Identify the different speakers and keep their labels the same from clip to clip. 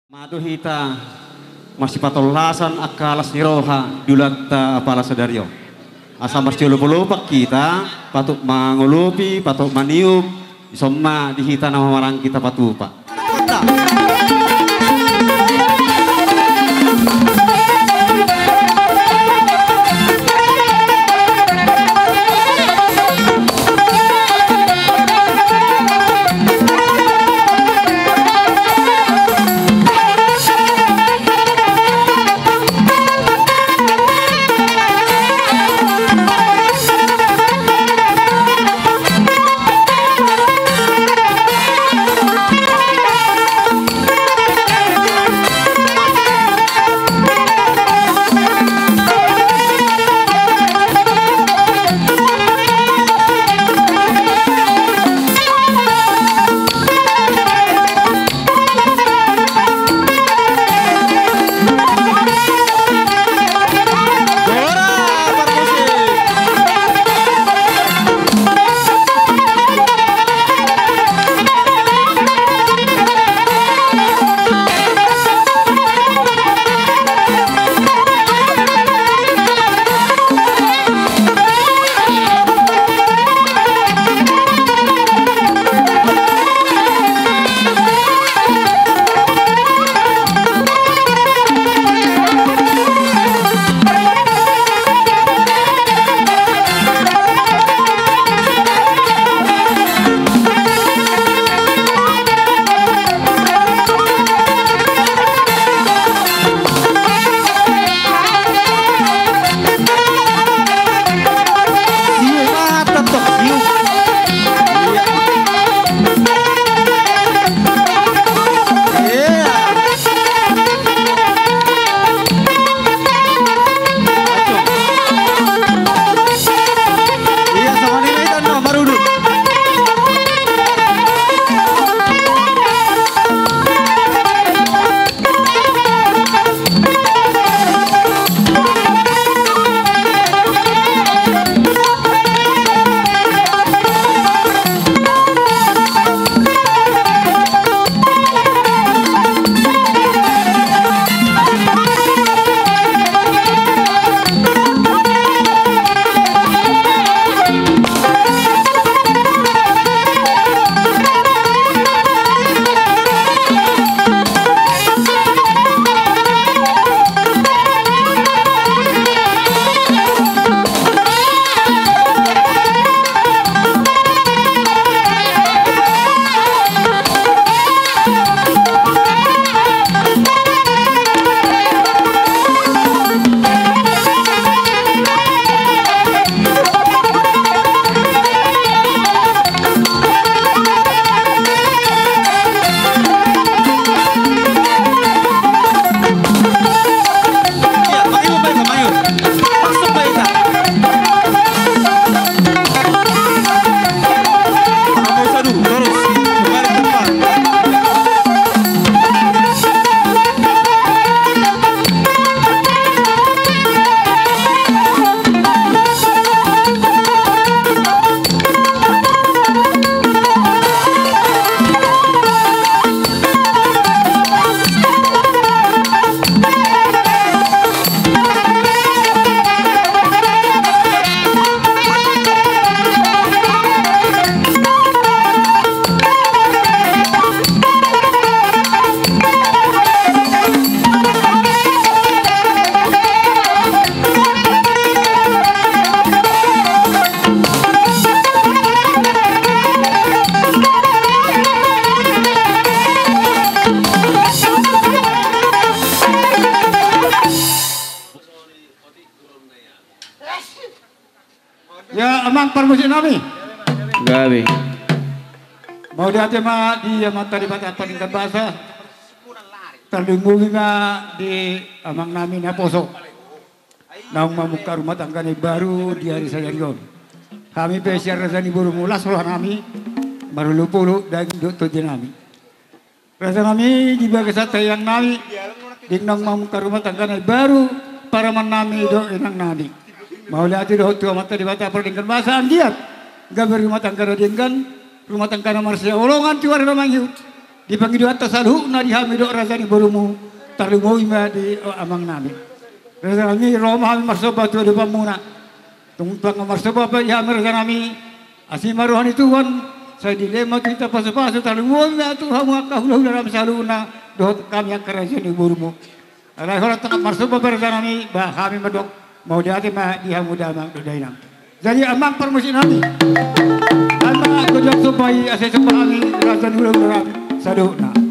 Speaker 1: Madu hita masih patolasan akalas niroha dulata apala sadario. Asam mas lupa kita patuk mangulupi patuk maniup isomma dihita nama marang kita patupa.
Speaker 2: Ya, emang permusim nami.
Speaker 1: Gabi.
Speaker 2: Mau diate ma di mata di mata peningkat bahasa. Terlingkungi di amang nami na poso. Naung mamuka rumah tangga ni baru di hari saya rion. Kami pesiar rasa ni buru mula solah nami baru lupulu dan dokter nami. Rasa nami di bagai sate yang nami di nang mamuka rumah tangga ni baru para menami do enang nami. Mau lihat itu tua mata di mata peringkat bahasa andiat. Gaber rumah tangga dengan rumah tangga nomor saya olongan tuar memang yut. di pangidu atas salu na di hamido razani borumu tarungo ima di amang nami razani Roma hami marsoba tu di pamuna tungpang marsoba pa ya razani asima rohani Tuhan saya dilema kita pas-pas tarungo ima tu hamu kahulu dalam salu na doh kami akan razani borumu alai horat tak marsoba razani bah kami medok mau diate ma di hamu dama dodainam jadi amang permusin hami alma aku jawab supaya asai sepahami razani borumu Saduna.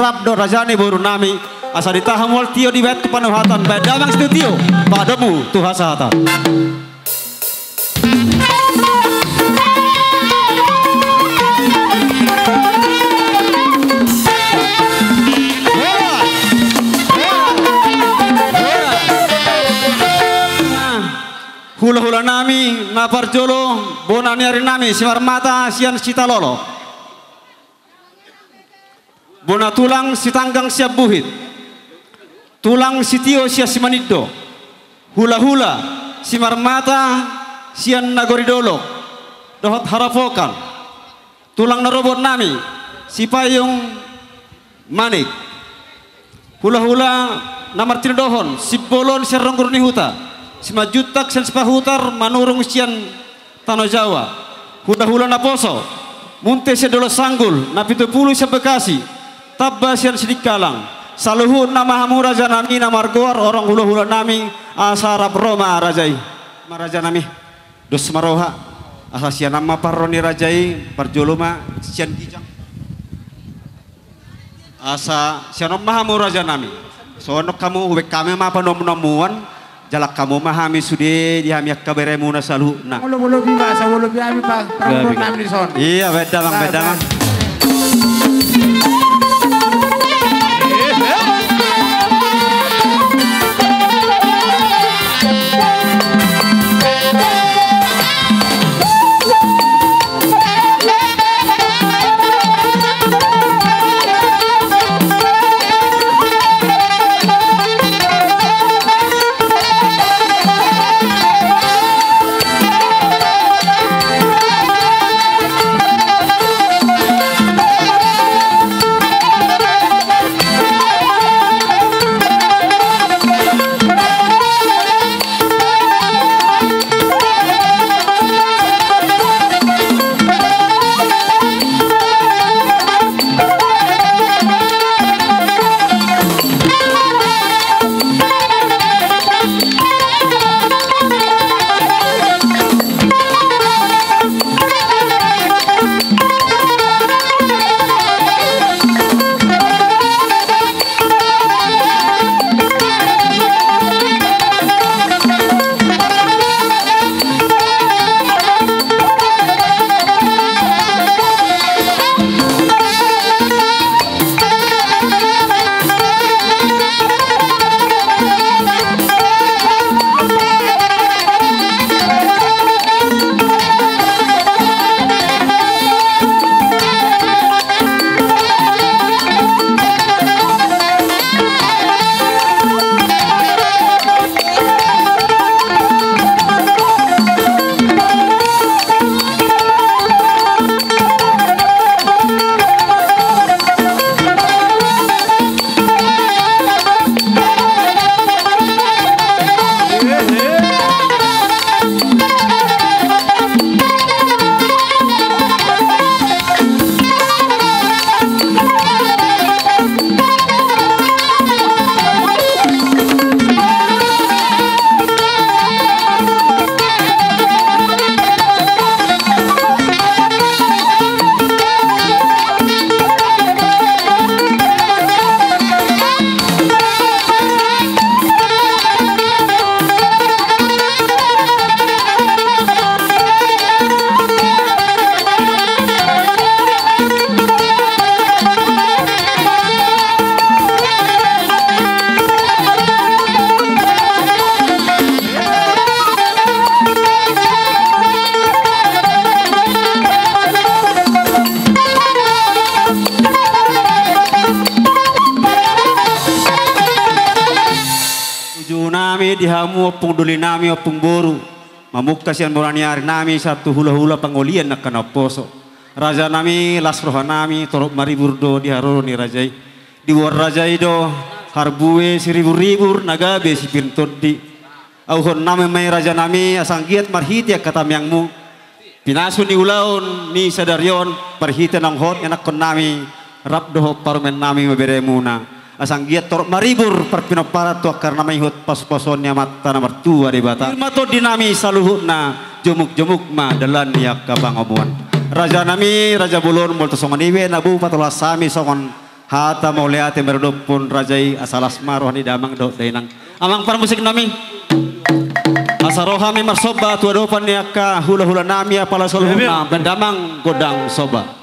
Speaker 1: Rabdo Rajani Boru Nami asa ditaham wal tio di bet kepanuhatan bedamang studio padamu Tuhan sahatan. hula nami naparjolo bonani ari nami simarmata sian citalolo bona tulang sitanggang siap buhit tulang sitio sia simaniddo hula-hula simarmata sian nagoridolo dohot harapokan tulang narobot nami sipayung manik hula-hula namartin dohon sibolon seronggur huta simajutak sen sepahutar manurung sian tanah Jawa hula-hula naposo munte sedolo sanggul napitu puluh sebekasi tabba sian sidik kalang saluhun nama hamu raja nami namargoar orang hula-hula nami asarab Roma rajai maraja nami dos maroha asasian nama parroni rajai parjoloma sian kijang asa sian mahamu raja nami sono kamu hubek kami ma panom-nomuan jalak kamu mahami sude dihami kaberemu na saluhna
Speaker 2: Mulu-mulu biba sa mulu biami pa perang nami di son.
Speaker 1: Iya bedang. Nami dihamu opung duli nami opung boru mamukta sian borani ari nami satu hula-hula pangolian nak kana poso raja nami lasroha nami torok mariburdo diharoro ni rajai diwar rajai do harbuwe siribur-ribur nagabe si pintodi auhon nami mai raja nami asanggiat marhiti kata miangmu pinasu ni ulaon ni sadarion parhita nang hot enak kon nami rabdo parumen nami maberemuna asang giat torok maribur perpinopara tua karena mahut pas-pasonnya mata nomor tua di bata mato dinami saluhuna jumuk-jumuk ma dalan ya kabang omuan raja nami raja bulun multo songon iwe nabu patola sami songon hata mauliate merdopun rajai asalas marohani damang do dainang amang para musik nami asarohami marsoba tua dopan ya ka hula-hula nami apala saluhuna bendamang godang soba.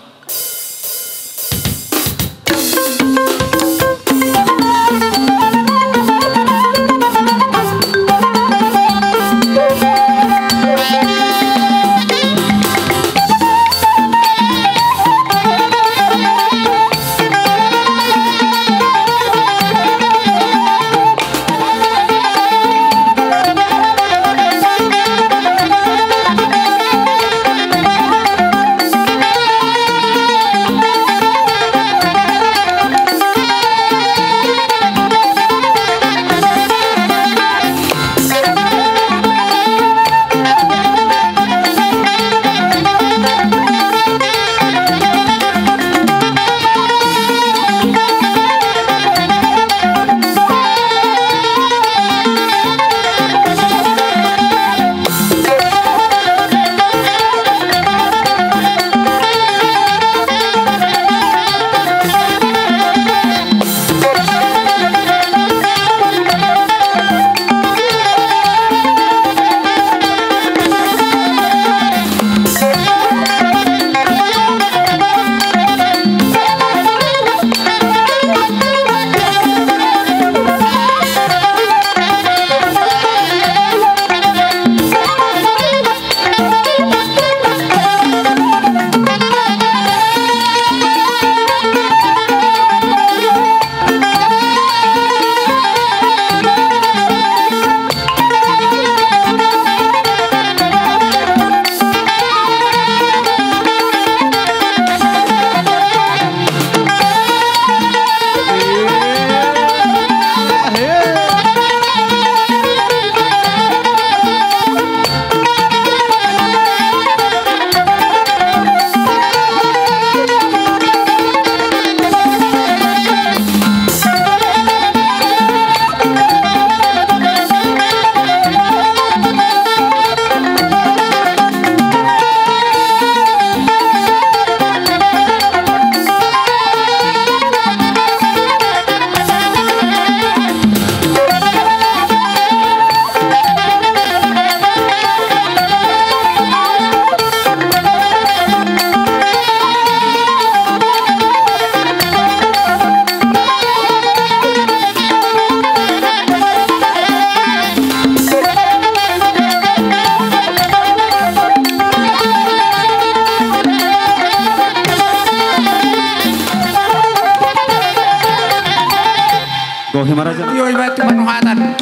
Speaker 1: Gohi maraja.
Speaker 3: Tiyo iba tu manuhatan.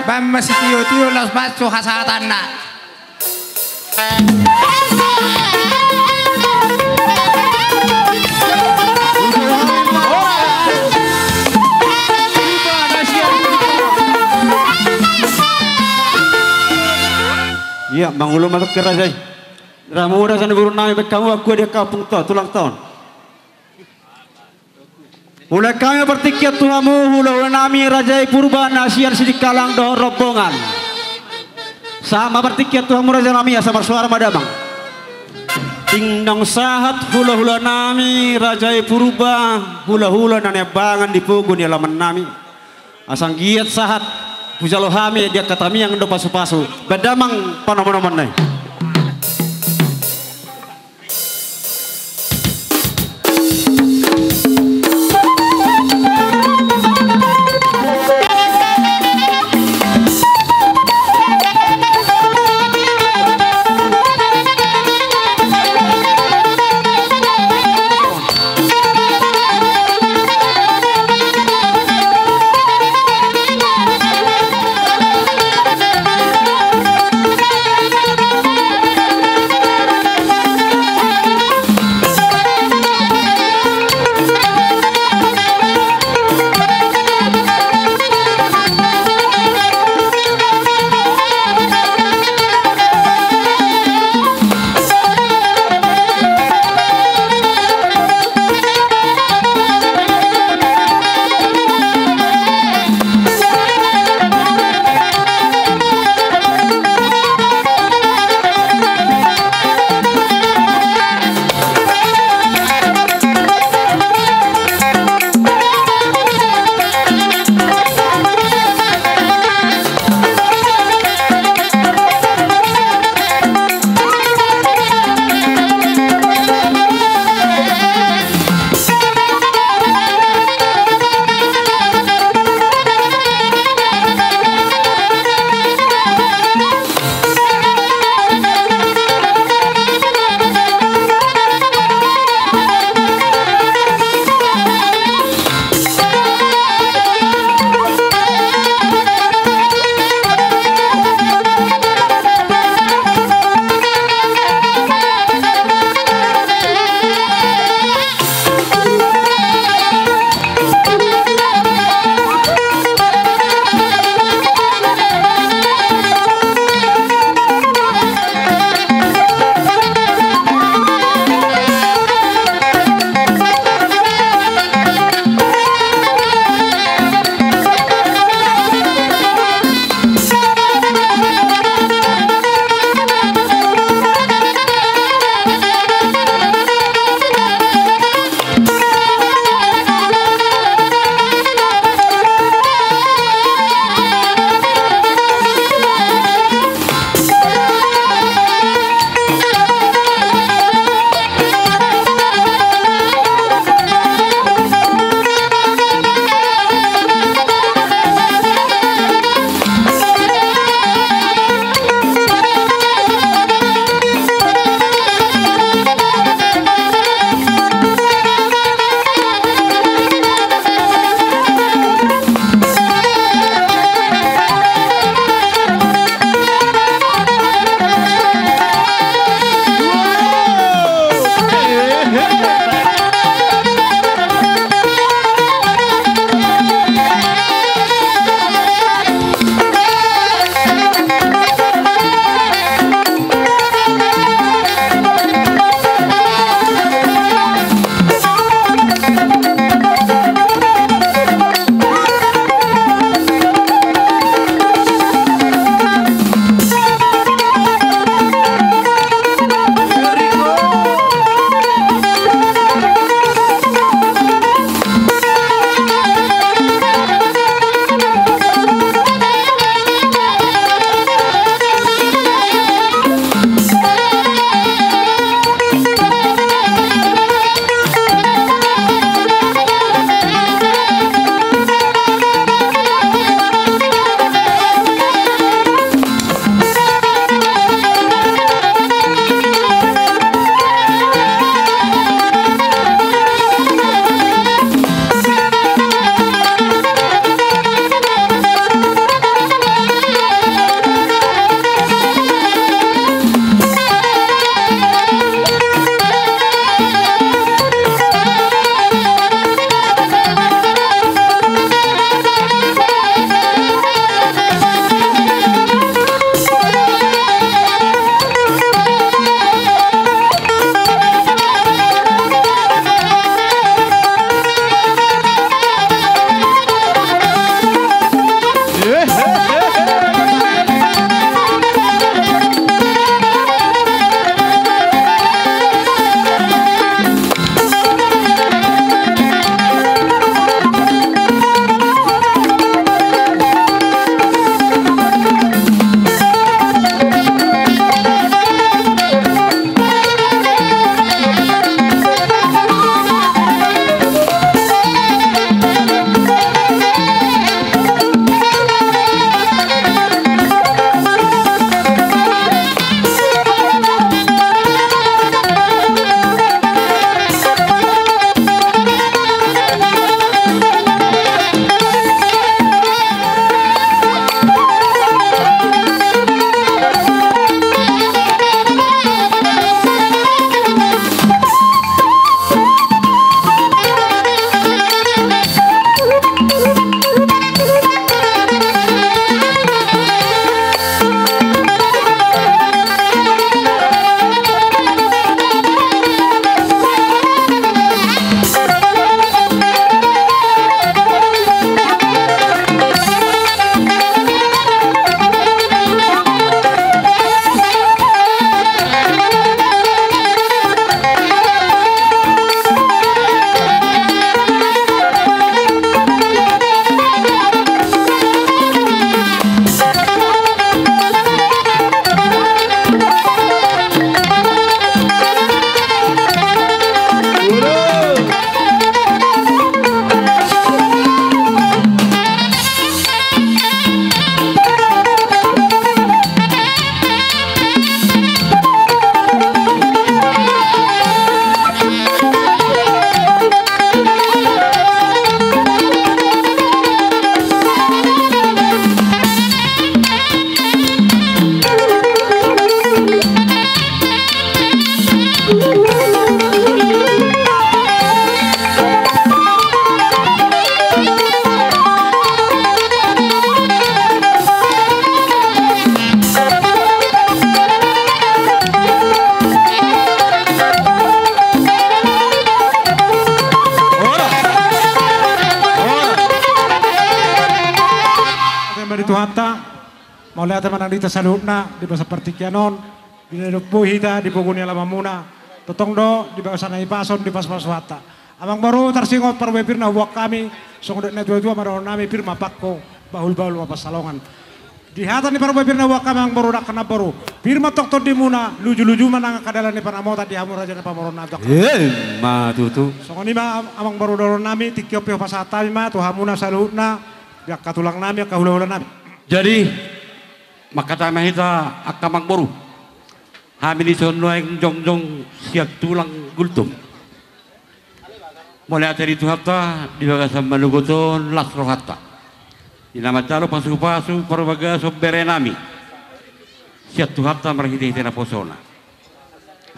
Speaker 3: Bam masih tiyo los bacu hasatan na.
Speaker 1: Iya, mangulum matak kerajai. Ramu rasan guru nami kamu aku dia kapung tulang tahun. Mulai kami bertiket Tuhanmu, hula nami Rajai Purba Nasian sidik kalang doh rombongan. Sama bertiket Tuhanmu Raja nami sama suara madamang. Tingdong sahat hula nami Rajai Purba hula nanya bangan dipugun ya laman nami. Asang giat sahat pujalohami dia katami yang do pasu-pasu. Badamang panoman-noman nai.
Speaker 4: Tuhata, mau lihat teman dita salubna di bahasa pertikianon, di ledok buhita di bukunya lama muna, totong do di bahasa naipason di pas Tuhata. Amang baru tersingot perwebir na buat kami, songdek na dua-dua maron nami firma pakko bahul-bahul mapas salongan. Di hatan ni perwebir na buat kami ang baru nak kena baru, firma tok di muna, luju-luju manang kadalan ni panamota di hamur aja na pamoron na tok.
Speaker 1: Matutu.
Speaker 4: Songon ima amang baru doron nami tikyop pasata ima tu hamuna salutna biak katulang nami kahula-hula nami.
Speaker 5: Jadi makata mahita akamang baru. Hamili sono yang jongjong siap tulang gultum. Mulai dari Tuhata di bagasan manugoton lasro hatta. Di nama calo pasu-pasu perbaga sobbere nami. Siap Tuhata merhiti tena posona.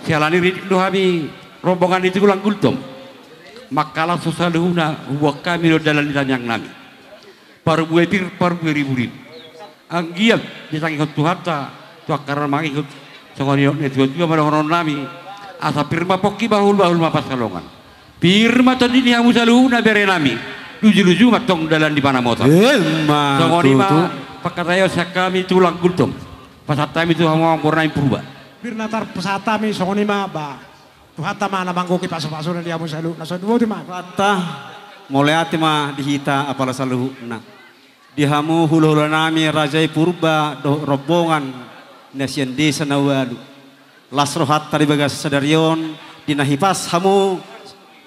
Speaker 5: Sialani rindu kami rombongan itu ulang gultum. Makalah sosaluhuna huwak kami lo dalam ditanyang nami. Paru buetir paru riburin. Anggiap disangi ke Tuhata tuak karena mangikut songoniok netut juga marohonon nami. Asa firma poki bahul-bahul mapas kalongan. Firma tadi ni hamu saluna bere nami. Luju-luju matong dalam di mana motor. Songonima pakatayo sa kami tulang gultum. Pasatami itu hamu kornain purba.
Speaker 4: Firna tar pasatami songonima ba. Tuhata mana manggoki pasu-pasu na di hamu saluna. So dua di mana?
Speaker 1: Kata mulai ati mah dihita apala saluhuna. Dihamu hulu-hulu nami rajai purba do rombongan nasian desa nawalu. Lasro hatta di bagas sadarion dinahipas hamu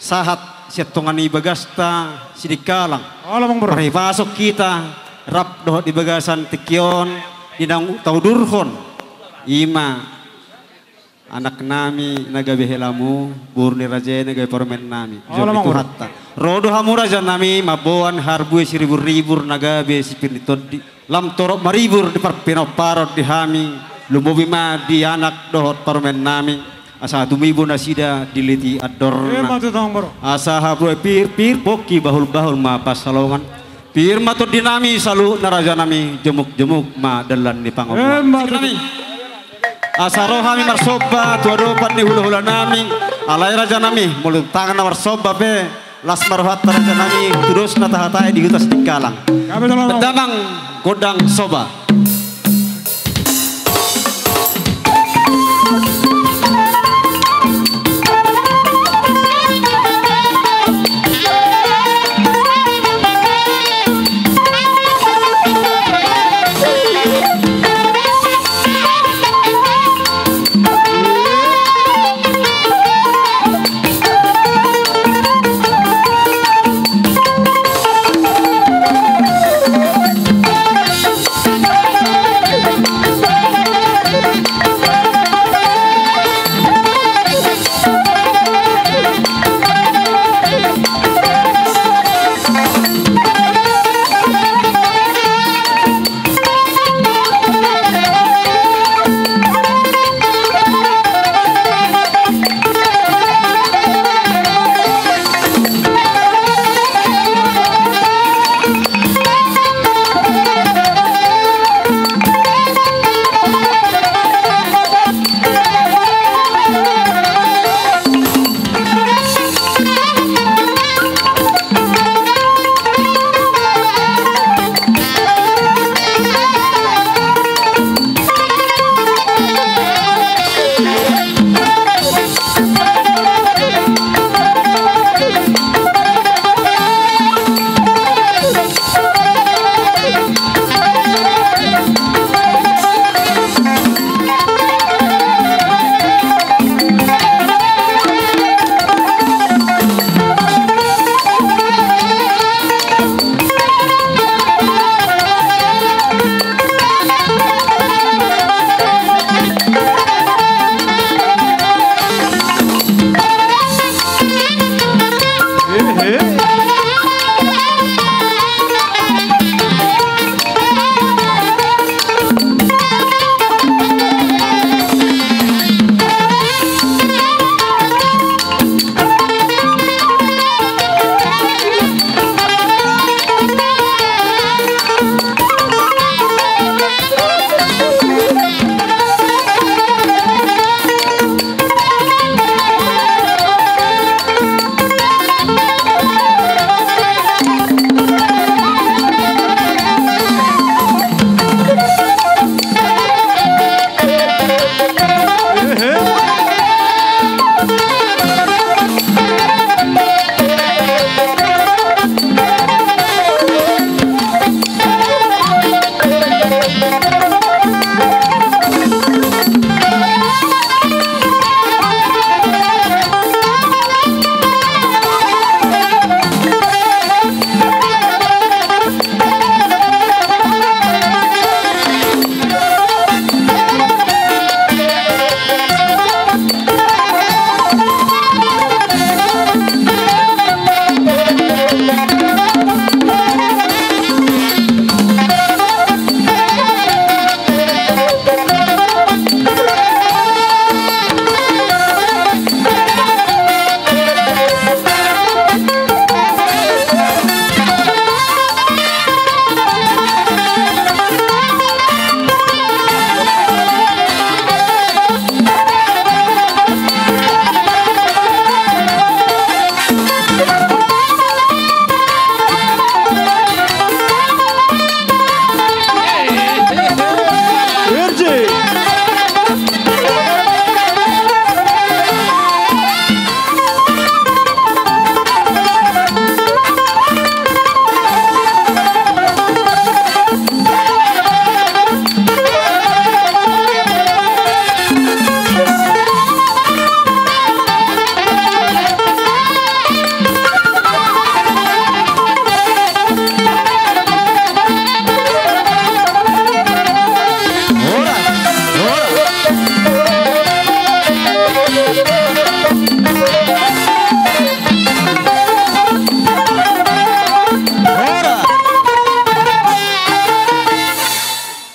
Speaker 1: sahat siatongani bagasta sidikalang.
Speaker 4: Oh lamang bro.
Speaker 1: Paripasok kita rap doh di bagasan tikyon dinang taudurhon. Ima anak nami nagabe helamu burni raja nagabe permen nami.
Speaker 4: Oh lamang bro.
Speaker 1: Rodo hamu raja nami maboan harbu ribur nagabe sipinitod di lam torok maribur di parpino parot di hami lumobi ma di anak dohot permen nami. Asa tumibo na sida diliti adorna.
Speaker 4: Matutong bro.
Speaker 1: Asa habro pir poki bahul-bahul mapas salongan. Pir matud dinami salu naraja nami jemuk-jemuk ma dalan ni pangomo. Nami. Asa rohami marsoba tuadopat ni hula-hula nami. Alai raja nami mulut tangan na marsoba be. Las marhat raja nami terus na tahatai di hutas dikalang. Bedamang godang soba.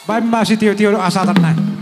Speaker 4: Baik masih tio-tio asatan na.